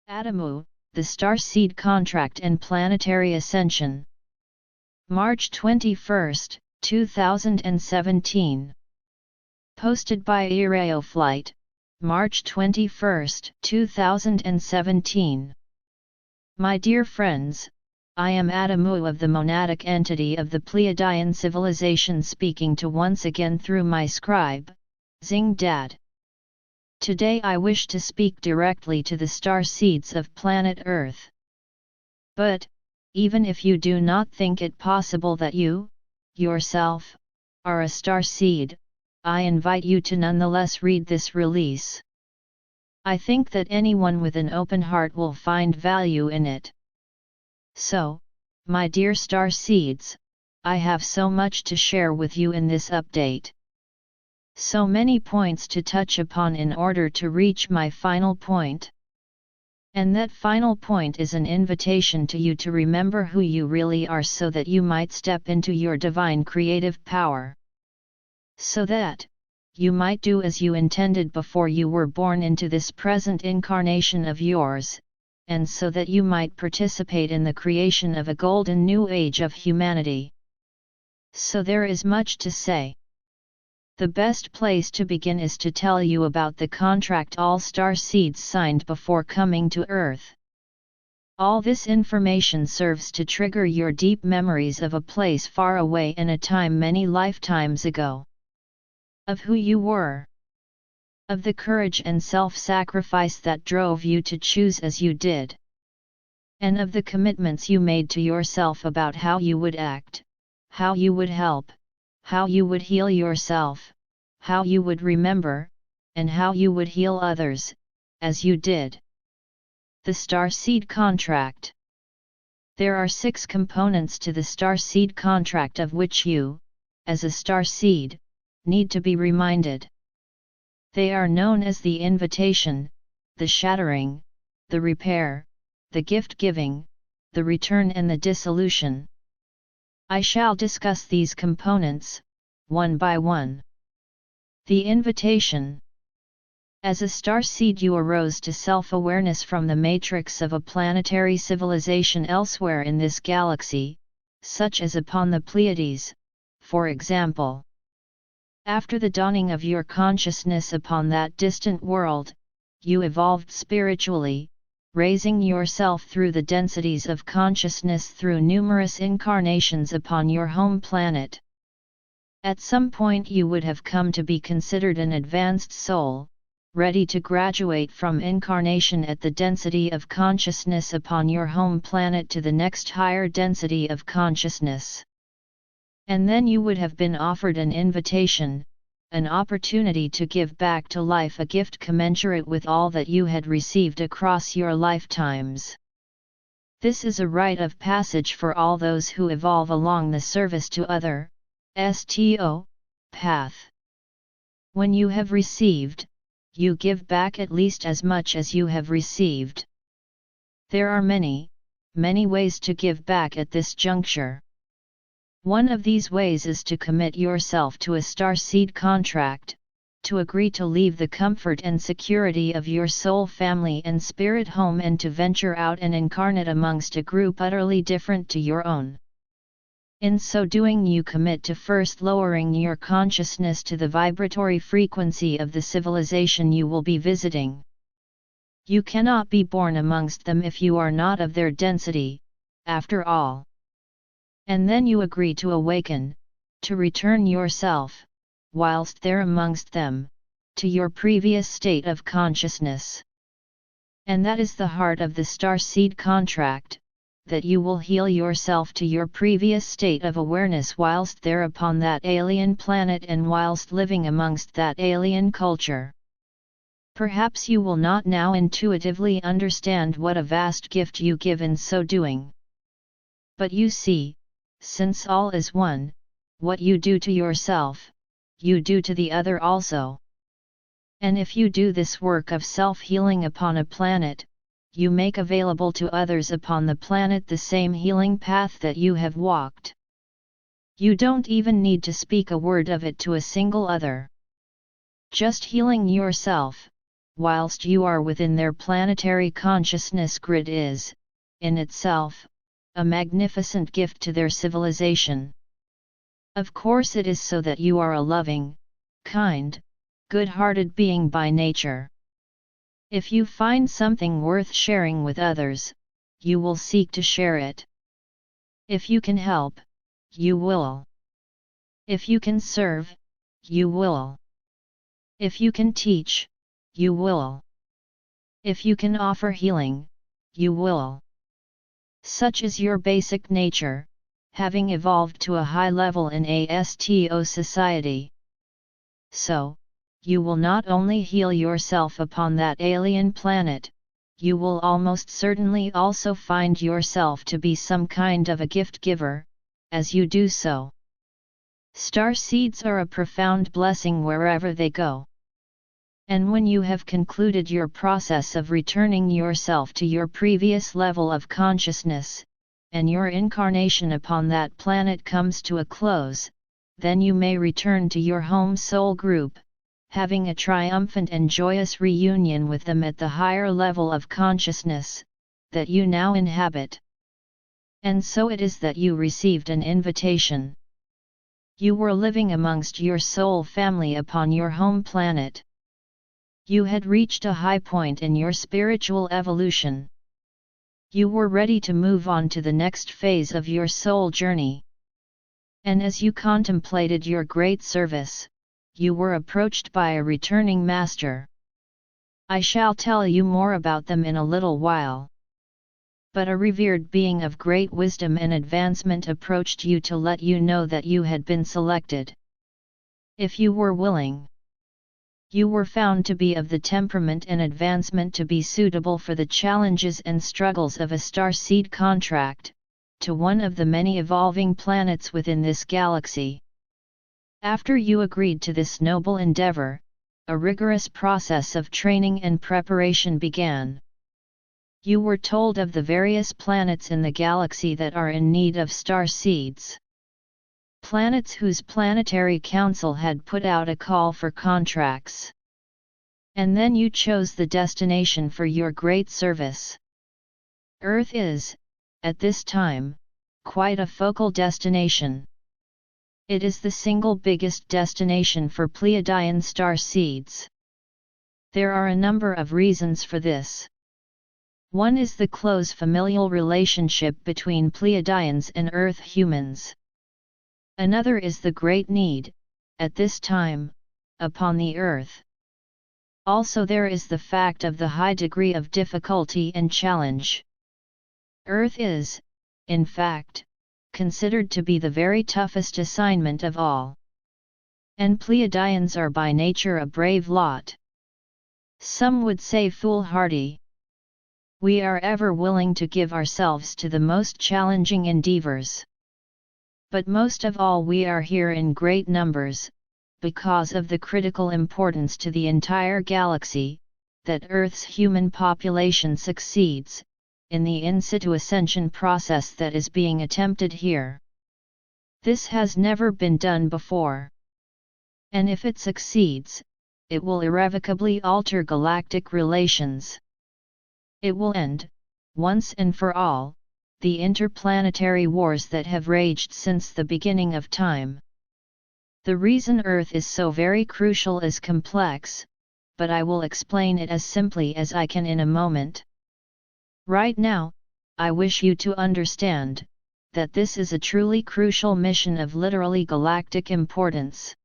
Adamu, the Starseed Contract and Planetary Ascension. March 21, 2017. Posted by Flight, March 21, 2017. My dear friends, I am Adamu of the monadic entity of the Pleiadian civilization, speaking to once again through my scribe, Xing Dad. Today I wish to speak directly to the starseeds of planet Earth. But, even if you do not think it possible that you, yourself, are a starseed, I invite you to nonetheless read this release. I think that anyone with an open heart will find value in it. So, my dear starseeds, I have so much to share with you in this update. So many points to touch upon in order to reach my final point. And that final point is an invitation to you to remember who you really are, so that you might step into your divine creative power. So that you might do as you intended before you were born into this present incarnation of yours, and so that you might participate in the creation of a golden new age of humanity. So there is much to say. The best place to begin is to tell you about the contract all starseeds signed before coming to Earth. All this information serves to trigger your deep memories of a place far away in a time many lifetimes ago. Of who you were. Of the courage and self-sacrifice that drove you to choose as you did. And of the commitments you made to yourself about how you would act, how you would help, how you would heal yourself, how you would remember, and how you would heal others, as you did. The Starseed Contract. There are 6 components to the Starseed Contract of which you, as a starseed, need to be reminded. They are known as the invitation, the shattering, the repair, the gift-giving, the return and the dissolution. I shall discuss these components, one by one. The invitation. As a starseed, you arose to self-awareness from the matrix of a planetary civilization elsewhere in this galaxy, such as upon the Pleiades, for example. After the dawning of your consciousness upon that distant world, you evolved spiritually, raising yourself through the densities of consciousness through numerous incarnations upon your home planet. At some point you would have come to be considered an advanced soul, ready to graduate from incarnation at the density of consciousness upon your home planet to the next higher density of consciousness. And then you would have been offered an invitation, an opportunity to give back to life a gift commensurate with all that you had received across your lifetimes. This is a rite of passage for all those who evolve along the service to other, path. When you have received, you give back at least as much as you have received. There are many, many ways to give back at this juncture. One of these ways is to commit yourself to a starseed contract, to agree to leave the comfort and security of your soul family and spirit home and to venture out and incarnate amongst a group utterly different to your own. In so doing, you commit to first lowering your consciousness to the vibratory frequency of the civilization you will be visiting. You cannot be born amongst them if you are not of their density, after all. And then you agree to awaken, to return yourself, whilst there amongst them, to your previous state of consciousness. And that is the heart of the Starseed Contract, that you will heal yourself to your previous state of awareness whilst there upon that alien planet and whilst living amongst that alien culture. Perhaps you will not now intuitively understand what a vast gift you give in so doing. But you see, since all is one, what you do to yourself, you do to the other also. And if you do this work of self-healing upon a planet, you make available to others upon the planet the same healing path that you have walked. You don't even need to speak a word of it to a single other. Just healing yourself, whilst you are within their planetary consciousness grid is, in itself, a magnificent gift to their civilization. Of course it is so that you are a loving, kind, good-hearted being by nature. If you find something worth sharing with others, you will seek to share it. If you can help, you will. If you can serve, you will. If you can teach, you will. If you can offer healing, you will. Such is your basic nature, having evolved to a high level in ASTO society. So, you will not only heal yourself upon that alien planet, you will almost certainly also find yourself to be some kind of a gift giver, as you do so. Starseeds are a profound blessing wherever they go. And when you have concluded your process of returning yourself to your previous level of consciousness, and your incarnation upon that planet comes to a close, then you may return to your home soul group, having a triumphant and joyous reunion with them at the higher level of consciousness that you now inhabit. And so it is that you received an invitation. You were living amongst your soul family upon your home planet. You had reached a high point in your spiritual evolution. You were ready to move on to the next phase of your soul journey. And as you contemplated your great service, you were approached by a returning master. I shall tell you more about them in a little while. But a revered being of great wisdom and advancement approached you to let you know that you had been selected. If you were willing, you were found to be of the temperament and advancement to be suitable for the challenges and struggles of a starseed contract, to one of the many evolving planets within this galaxy. After you agreed to this noble endeavor, a rigorous process of training and preparation began. You were told of the various planets in the galaxy that are in need of starseeds. Planets whose planetary council had put out a call for contracts. And then you chose the destination for your great service. Earth is, at this time, quite a focal destination. It is the single biggest destination for Pleiadian starseeds. There are a number of reasons for this. One is the close familial relationship between Pleiadians and Earth humans. Another is the great need, at this time, upon the Earth. Also there is the fact of the high degree of difficulty and challenge. Earth is, in fact, considered to be the very toughest assignment of all. And Pleiadians are by nature a brave lot. Some would say foolhardy. We are ever willing to give ourselves to the most challenging endeavors. But most of all we are here in great numbers, because of the critical importance to the entire galaxy, that Earth's human population succeeds, in the in situ ascension process that is being attempted here. This has never been done before. And if it succeeds, it will irrevocably alter galactic relations. It will end, once and for all, the interplanetary wars that have raged since the beginning of time. The reason Earth is so very crucial is complex, but I will explain it as simply as I can in a moment. Right now, I wish you to understand that this is a truly crucial mission of literally galactic importance.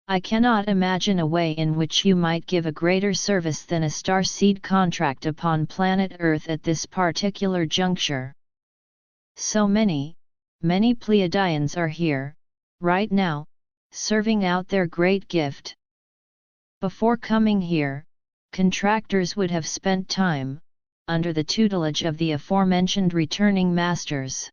I cannot imagine a way in which you might give a greater service than a starseed contract upon planet Earth at this particular juncture. So many Pleiadians are here, right now, serving out their great gift. Before coming here, contractors would have spent time, under the tutelage of the aforementioned returning masters.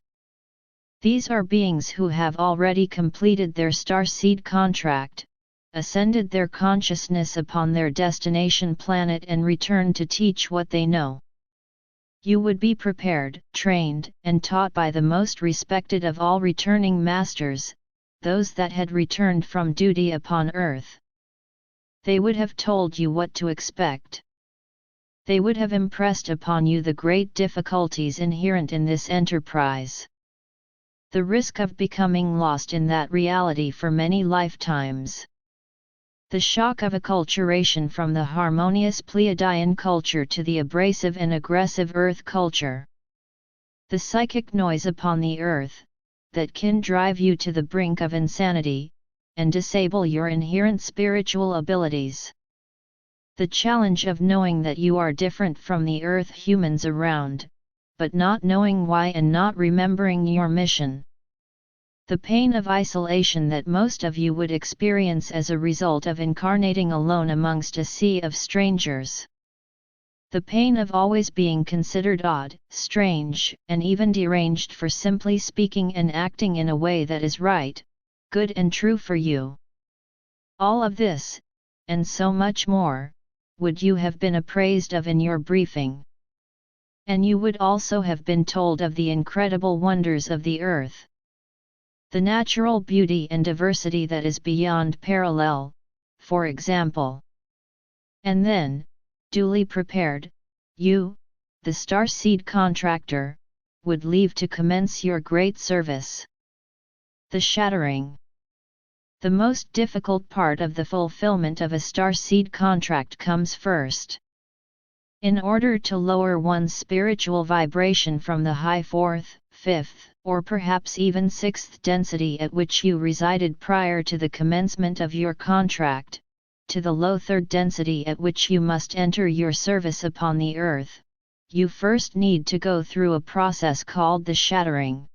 These are beings who have already completed their starseed contract, ascended their consciousness upon their destination planet and returned to teach what they know. You would be prepared, trained, and taught by the most respected of all returning masters, those that had returned from duty upon Earth. They would have told you what to expect. They would have impressed upon you the great difficulties inherent in this enterprise. The risk of becoming lost in that reality for many lifetimes. The shock of acculturation from the harmonious Pleiadian culture to the abrasive and aggressive Earth culture. The psychic noise upon the Earth, that can drive you to the brink of insanity, and disable your inherent spiritual abilities. The challenge of knowing that you are different from the Earth humans around, but not knowing why and not remembering your mission. The pain of isolation that most of you would experience as a result of incarnating alone amongst a sea of strangers. The pain of always being considered odd, strange, and even deranged for simply speaking and acting in a way that is right, good and true for you. All of this, and so much more, would you have been appraised of in your briefing. And you would also have been told of the incredible wonders of the Earth. The natural beauty and diversity that is beyond parallel, for example. And then, duly prepared, you, the Starseed contractor, would leave to commence your great service. The shattering. The most difficult part of the fulfillment of a Starseed contract comes first. In order to lower one's spiritual vibration from the high 4th, 5th, or perhaps even 6th density at which you resided prior to the commencement of your contract, to the low 3rd density at which you must enter your service upon the Earth, you first need to go through a process called the shattering.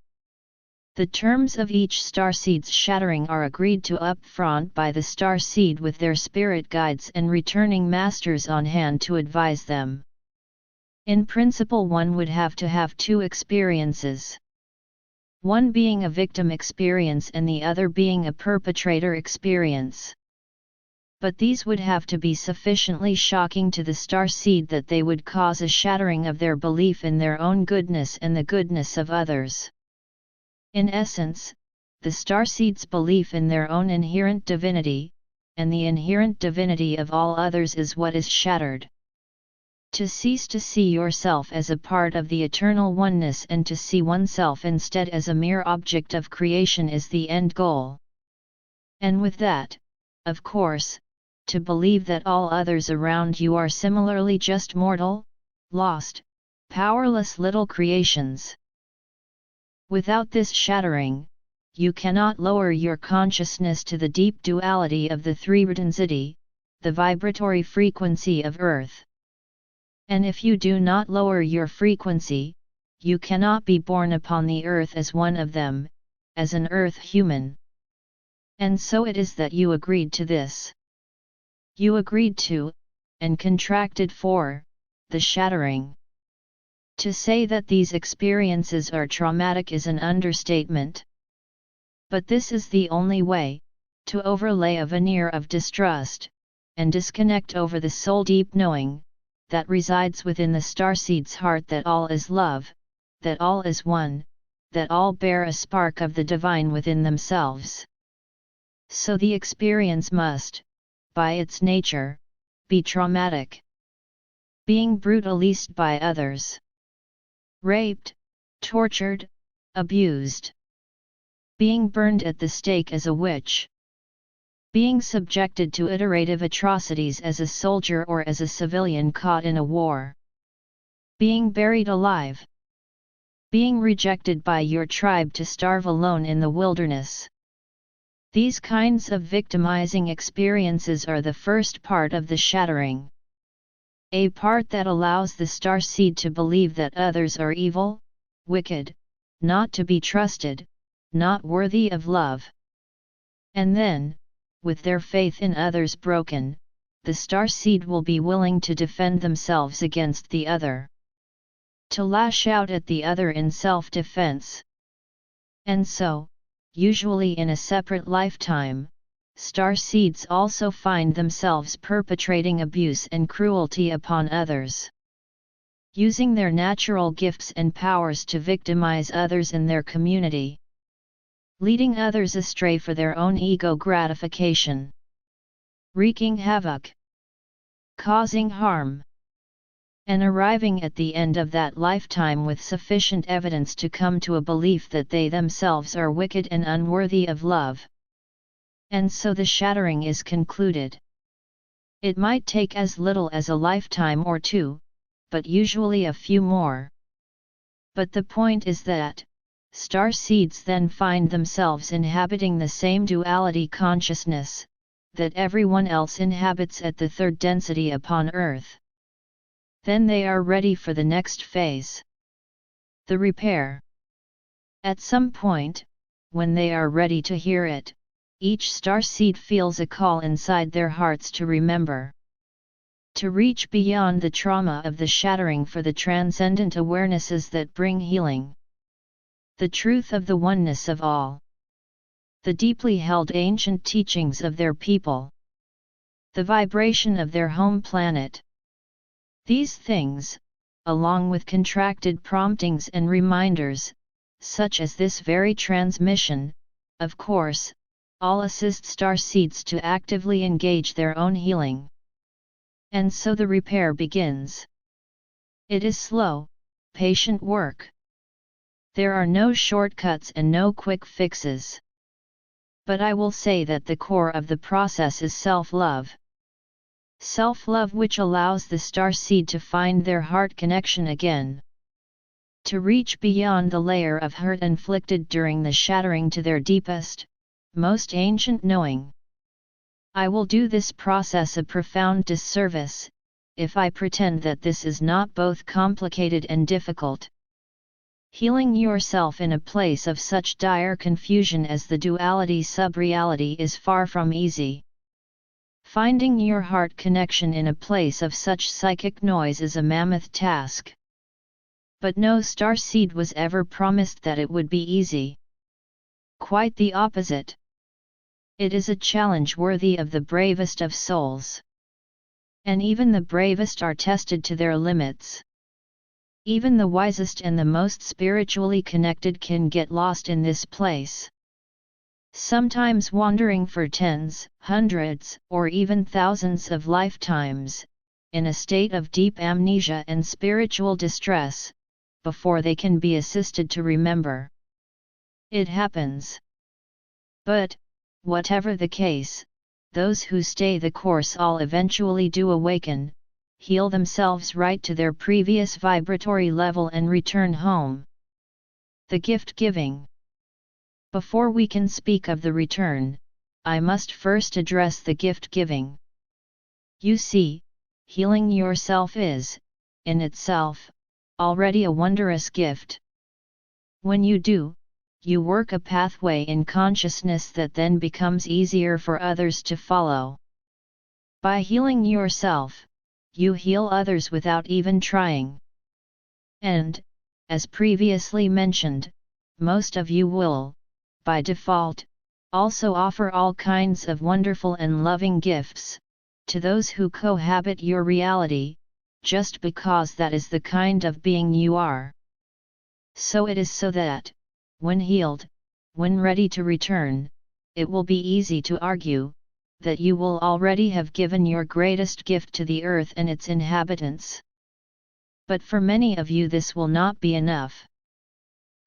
The terms of each starseed's shattering are agreed to up front by the starseed with their spirit guides and returning masters on hand to advise them. In principle, one would have to have two experiences. One being a victim experience and the other being a perpetrator experience. But these would have to be sufficiently shocking to the starseed that they would cause a shattering of their belief in their own goodness and the goodness of others. In essence, the starseed's belief in their own inherent divinity, and the inherent divinity of all others is what is shattered. To cease to see yourself as a part of the eternal oneness and to see oneself instead as a mere object of creation is the end goal. And with that, of course, to believe that all others around you are similarly just mortal, lost, powerless little creations. Without this shattering, you cannot lower your consciousness to the deep duality of the three-density, the vibratory frequency of Earth. And if you do not lower your frequency, you cannot be born upon the Earth as one of them, as an Earth human. And so it is that you agreed to this. You agreed to, and contracted for, the shattering. To say that these experiences are traumatic is an understatement. But this is the only way, to overlay a veneer of distrust, and disconnect over the soul-deep knowing, that resides within the starseed's heart that all is love, that all is one, that all bear a spark of the divine within themselves. So the experience must, by its nature, be traumatic. Being brutalized by others. Raped, tortured, abused. Being burned at the stake as a witch. Being subjected to iterative atrocities as a soldier or as a civilian caught in a war. Being buried alive. Being rejected by your tribe to starve alone in the wilderness. These kinds of victimizing experiences are the first part of the shattering. A part that allows the starseed to believe that others are evil, wicked, not to be trusted, not worthy of love. And then, with their faith in others broken, the starseed will be willing to defend themselves against the other. To lash out at the other in self-defense. And so, usually in a separate lifetime, starseeds also find themselves perpetrating abuse and cruelty upon others. Using their natural gifts and powers to victimize others in their community. Leading others astray for their own ego gratification. wreaking havoc, causing harm, and arriving at the end of that lifetime with sufficient evidence to come to a belief that they themselves are wicked and unworthy of love. And so the shattering is concluded. It might take as little as a lifetime or two, but usually a few more. But the point is that starseeds then find themselves inhabiting the same duality consciousness that everyone else inhabits at the third density upon Earth. Then they are ready for the next phase, the repair. At some point, when they are ready to hear it, each starseed feels a call inside their hearts to remember, to reach beyond the trauma of the shattering for the transcendent awarenesses that bring healing. The truth of the oneness of all. The deeply held ancient teachings of their people. The vibration of their home planet. These things, along with contracted promptings and reminders, such as this very transmission, of course, all assist starseeds to actively engage their own healing. And so the repair begins. It is slow, patient work. There are no shortcuts and no quick fixes. But I will say that the core of the process is self-love. Self-love which allows the starseed to find their heart connection again. To reach beyond the layer of hurt inflicted during the shattering to their deepest, most ancient knowing. I will do this process a profound disservice, if I pretend that this is not both complicated and difficult. Healing yourself in a place of such dire confusion as the duality sub-reality is far from easy. Finding your heart connection in a place of such psychic noise is a mammoth task. But no starseed was ever promised that it would be easy. Quite the opposite. It is a challenge worthy of the bravest of souls. And even the bravest are tested to their limits. Even the wisest and the most spiritually connected can get lost in this place. Sometimes wandering for tens, hundreds, or even thousands of lifetimes, in a state of deep amnesia and spiritual distress, before they can be assisted to remember. It happens. But, whatever the case, those who stay the course all eventually do awaken, heal themselves right to their previous vibratory level and return home. The gift giving. Before we can speak of the return, I must first address the gift giving. You see, healing yourself is, in itself, already a wondrous gift. When you do, you work a pathway in consciousness that then becomes easier for others to follow. By healing yourself, you heal others without even trying. And, as previously mentioned, most of you will, by default, also offer all kinds of wonderful and loving gifts to those who cohabit your reality, just because that is the kind of being you are. So it is so that, when healed, when ready to return, it will be easy to argue that you will already have given your greatest gift to the earth and its inhabitants. But for many of you this will not be enough.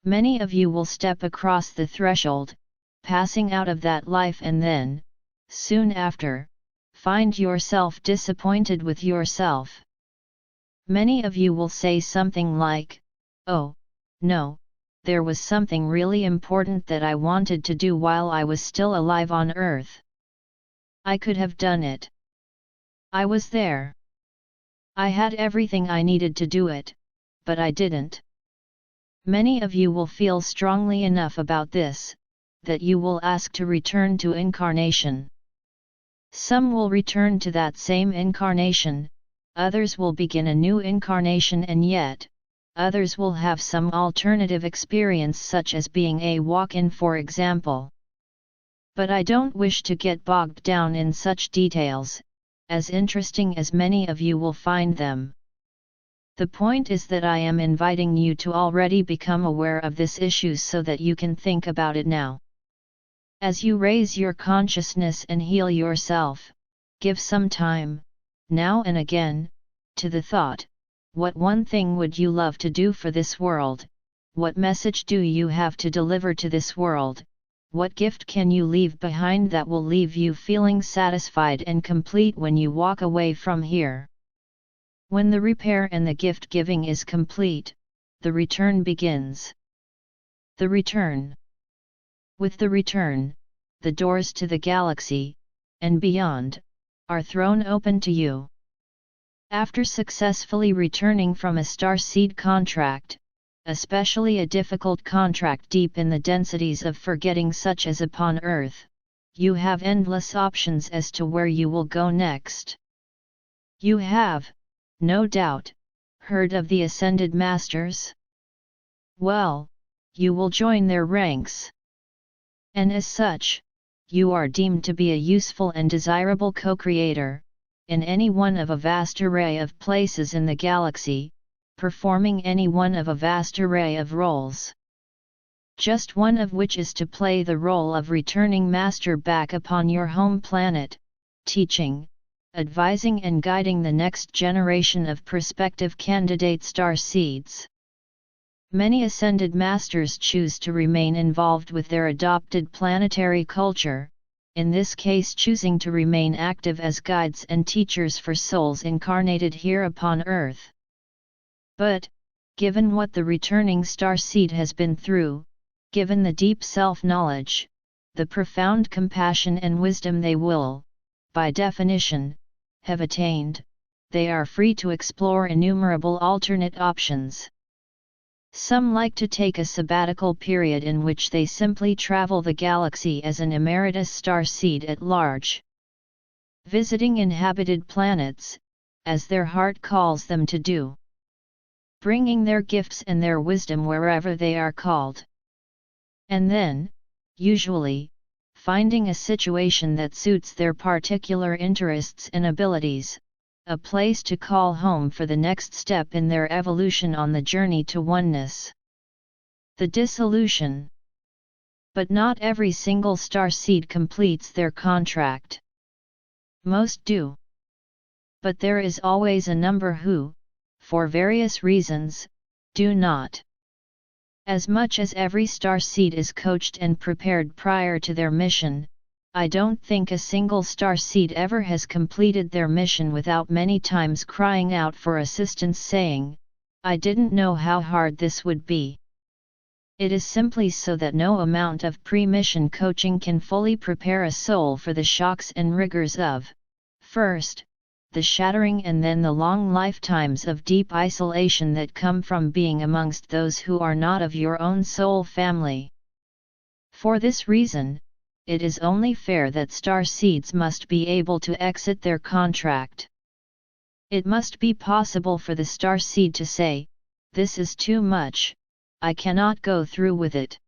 Many of you will step across the threshold, passing out of that life and then, soon after, find yourself disappointed with yourself. Many of you will say something like, "Oh, no, there was something really important that I wanted to do while I was still alive on Earth. I could have done it. I was there. I had everything I needed to do it, but I didn't." Many of you will feel strongly enough about this, that you will ask to return to incarnation. Some will return to that same incarnation, others will begin a new incarnation, and yet, others will have some alternative experience such as being a walk-in, for example. But I don't wish to get bogged down in such details, as interesting as many of you will find them. The point is that I am inviting you to already become aware of this issue so that you can think about it now. As you raise your consciousness and heal yourself, give some time, now and again, to the thought, what one thing would you love to do for this world, what message do you have to deliver to this world, what gift can you leave behind that will leave you feeling satisfied and complete when you walk away from here. When the repair and the gift giving is complete, the return begins. The return. With the return, the doors to the galaxy, and beyond, are thrown open to you. After successfully returning from a starseed contract, especially a difficult contract deep in the densities of forgetting such as upon Earth, you have endless options as to where you will go next. You have, no doubt, heard of the Ascended Masters? Well, you will join their ranks. And as such, you are deemed to be a useful and desirable co-creator, in any one of a vast array of places in the galaxy, performing any one of a vast array of roles. Just one of which is to play the role of returning master back upon your home planet, teaching, advising and guiding the next generation of prospective candidate starseeds. Many ascended masters choose to remain involved with their adopted planetary culture, in this case choosing to remain active as guides and teachers for souls incarnated here upon Earth. But, given what the returning starseed has been through, given the deep self-knowledge, the profound compassion and wisdom they will, by definition, have attained, they are free to explore innumerable alternate options. Some like to take a sabbatical period in which they simply travel the galaxy as an emeritus starseed at large, visiting inhabited planets, as their heart calls them to do, bringing their gifts and their wisdom wherever they are called. And then, usually, finding a situation that suits their particular interests and abilities, a place to call home for the next step in their evolution on the journey to oneness. The dissolution. But not every single starseed completes their contract. Most do. But there is always a number who, for various reasons, do not. As much as every starseed is coached and prepared prior to their mission, I don't think a single starseed ever has completed their mission without many times crying out for assistance saying, "I didn't know how hard this would be." It is simply so that no amount of pre-mission coaching can fully prepare a soul for the shocks and rigors of, first, the shattering and then the long lifetimes of deep isolation that come from being amongst those who are not of your own soul family. For this reason, it is only fair that starseeds must be able to exit their contract. It must be possible for the starseed to say, "This is too much, I cannot go through with it."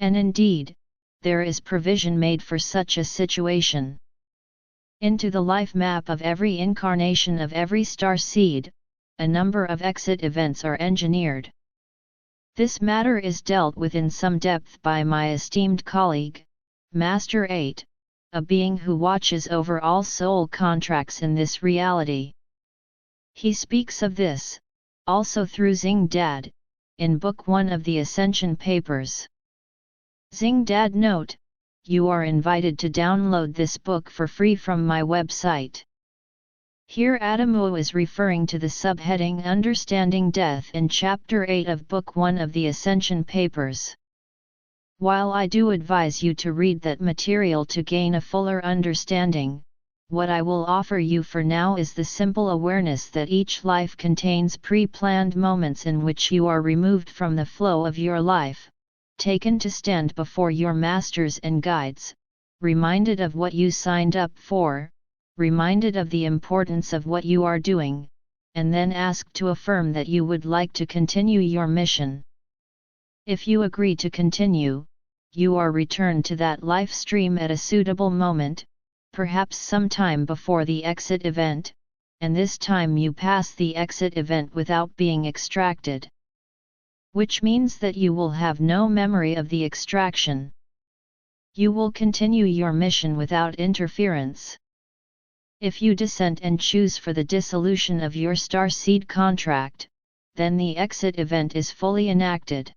And indeed, there is provision made for such a situation. Into the life map of every incarnation of every starseed, a number of exit events are engineered. This matter is dealt with in some depth by my esteemed colleague, Master 8, a being who watches over all soul contracts in this reality. He speaks of this, also through Xing Dad, in Book 1 of the Ascension Papers. Xing Dad note, you are invited to download this book for free from my website. Here Adamu is referring to the subheading Understanding Death in Chapter 8 of Book 1 of the Ascension Papers. While I do advise you to read that material to gain a fuller understanding, what I will offer you for now is the simple awareness that each life contains pre-planned moments in which you are removed from the flow of your life, taken to stand before your masters and guides, reminded of what you signed up for, reminded of the importance of what you are doing, and then asked to affirm that you would like to continue your mission. If you agree to continue, you are returned to that life stream at a suitable moment, perhaps sometime before the exit event, and this time you pass the exit event without being extracted. Which means that you will have no memory of the extraction. You will continue your mission without interference. If you dissent and choose for the dissolution of your starseed contract, then the exit event is fully enacted.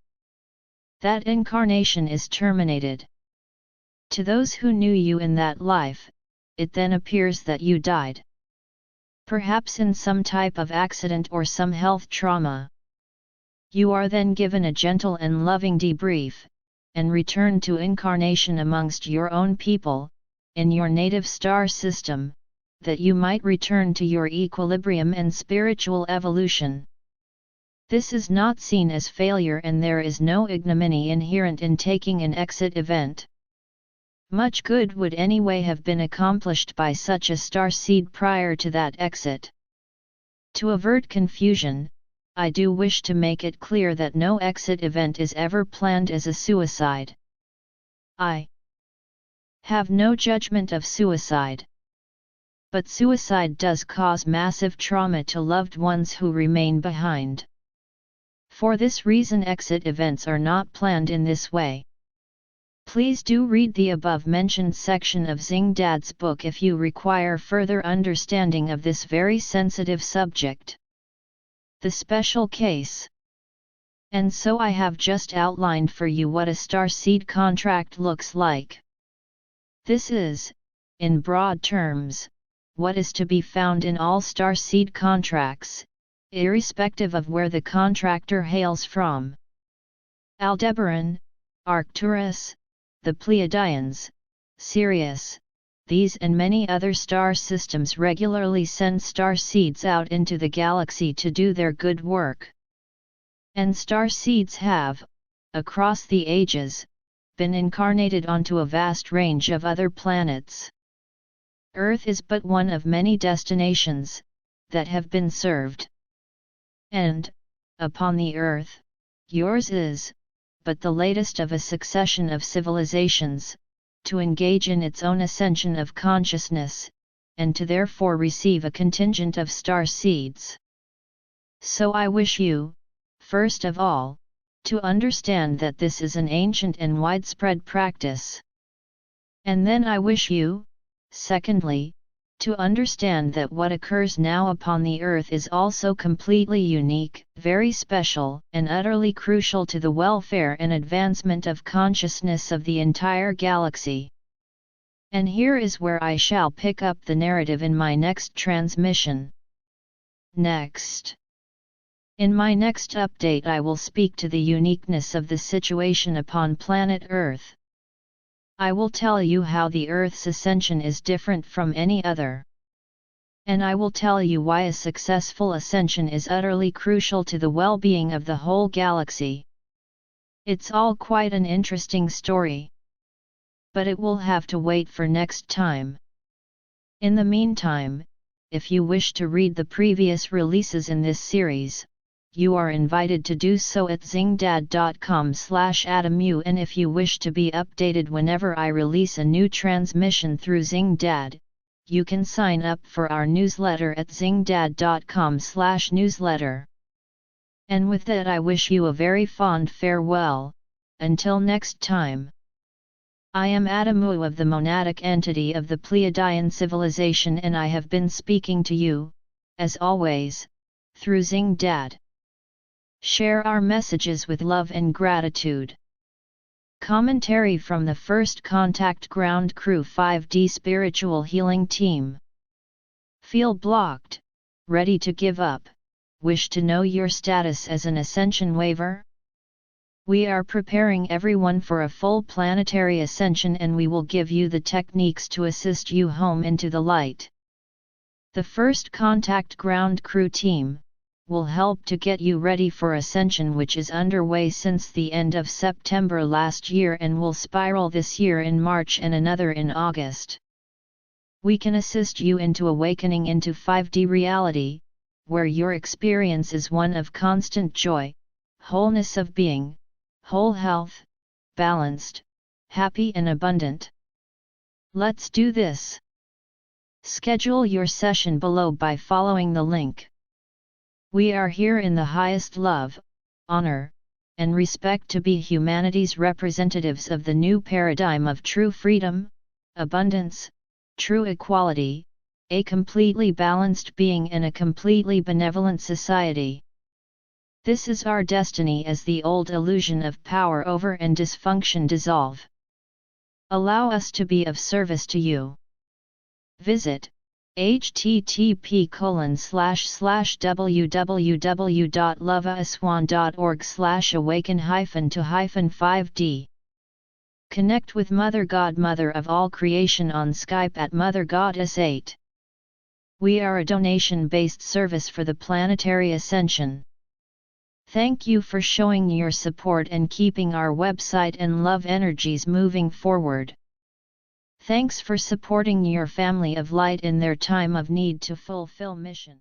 That incarnation is terminated. To those who knew you in that life, it then appears that you died. Perhaps in some type of accident or some health trauma. You are then given a gentle and loving debrief, and return to incarnation amongst your own people, in your native star system, that you might return to your equilibrium and spiritual evolution. This is not seen as failure, and there is no ignominy inherent in taking an exit event. Much good would anyway have been accomplished by such a starseed prior to that exit. To avert confusion, I do wish to make it clear that no exit event is ever planned as a suicide. I have no judgment of suicide. But suicide does cause massive trauma to loved ones who remain behind. For this reason, exit events are not planned in this way. Please do read the above-mentioned section of Xing Dad's book if you require further understanding of this very sensitive subject. The special case. And so I have just outlined for you what a starseed contract looks like. This is, in broad terms, what is to be found in all starseed contracts, irrespective of where the contractor hails from. Aldebaran, Arcturus, the Pleiadians, Sirius, these and many other star systems regularly send starseeds out into the galaxy to do their good work. And starseeds have, across the ages, been incarnated onto a vast range of other planets. Earth is but one of many destinations that have been served. And, upon the Earth, yours is but the latest of a succession of civilizations, to engage in its own ascension of consciousness, and to therefore receive a contingent of starseeds. So I wish you, first of all, to understand that this is an ancient and widespread practice. And then I wish you, secondly, to understand that what occurs now upon the Earth is also completely unique, very special, and utterly crucial to the welfare and advancement of consciousness of the entire galaxy. And here is where I shall pick up the narrative in my next transmission. Next. In my next update I will speak to the uniqueness of the situation upon planet Earth. I will tell you how the Earth's ascension is different from any other. And I will tell you why a successful ascension is utterly crucial to the well-being of the whole galaxy. It's all quite an interesting story. But it will have to wait for next time. In the meantime, if you wish to read the previous releases in this series, you are invited to do so at xingdad.com/Adamu, and if you wish to be updated whenever I release a new transmission through XingDad, you can sign up for our newsletter at xingdad.com/newsletter. And with that I wish you a very fond farewell, until next time. I am Adamu of the monadic entity of the Pleiadian civilization, and I have been speaking to you, as always, through XingDad. Share our messages with love and gratitude. Commentary from the First Contact Ground Crew 5D Spiritual Healing Team. Feel blocked, ready to give up, wish to know your status as an ascension waiver? We are preparing everyone for a full planetary ascension, and we will give you the techniques to assist you home into the light. The First Contact Ground Crew team will help to get you ready for ascension, which is underway since the end of September last year and will spiral this year in March and another in August. We can assist you into awakening into 5D reality, where your experience is one of constant joy, wholeness of being, whole health, balanced, happy and abundant. Let's do this. Schedule your session below by following the link. We are here in the highest love, honor, and respect to be humanity's representatives of the new paradigm of true freedom, abundance, true equality, a completely balanced being in a completely benevolent society. This is our destiny as the old illusion of power over and dysfunction dissolve. Allow us to be of service to you. Visit http://www.loveaswan.org/awaken-to-5D. Connect with Mother God, Mother of all creation, on Skype at Mother Goddess 8. We are a donation-based service for the Planetary Ascension. Thank you for showing your support and keeping our website and love energies moving forward. Thanks for supporting your family of light in their time of need to fulfill mission.